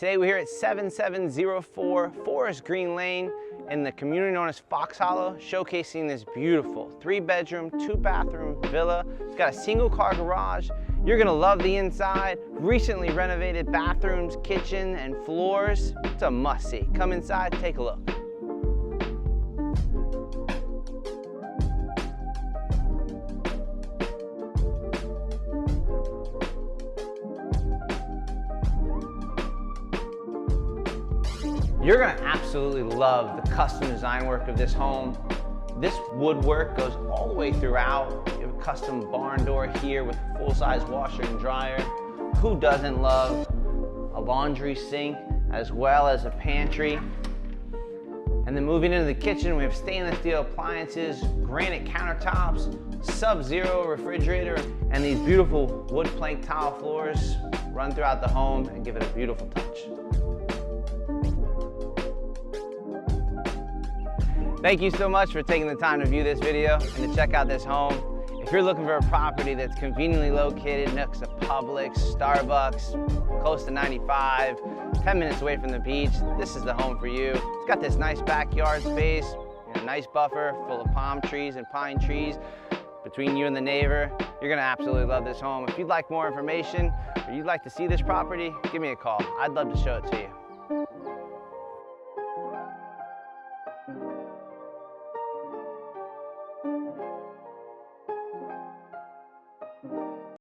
Today we're here at 7704 Forest Green Lane in the community known as Fox Hollow, showcasing this beautiful 3-bedroom, 2-bathroom villa. It's got a single car garage. You're gonna love the inside. Recently renovated bathrooms, kitchen, and floors. It's a must-see. Come inside, take a look. You're gonna absolutely love the custom design work of this home. This woodwork goes all the way throughout. You have a custom barn door here with a full-size washer and dryer. Who doesn't love a laundry sink as well as a pantry? And then moving into the kitchen, we have stainless steel appliances, granite countertops, sub-zero refrigerator, and these beautiful wood plank tile floors run throughout the home and give it a beautiful touch. Thank you so much for taking the time to view this video and to check out this home. If you're looking for a property that's conveniently located next to Publix, Starbucks, close to 95, 10 minutes away from the beach, this is the home for you. It's got this nice backyard space, a nice buffer full of palm trees and pine trees between you and the neighbor. You're gonna absolutely love this home. If you'd like more information or you'd like to see this property, give me a call. I'd love to show it to you.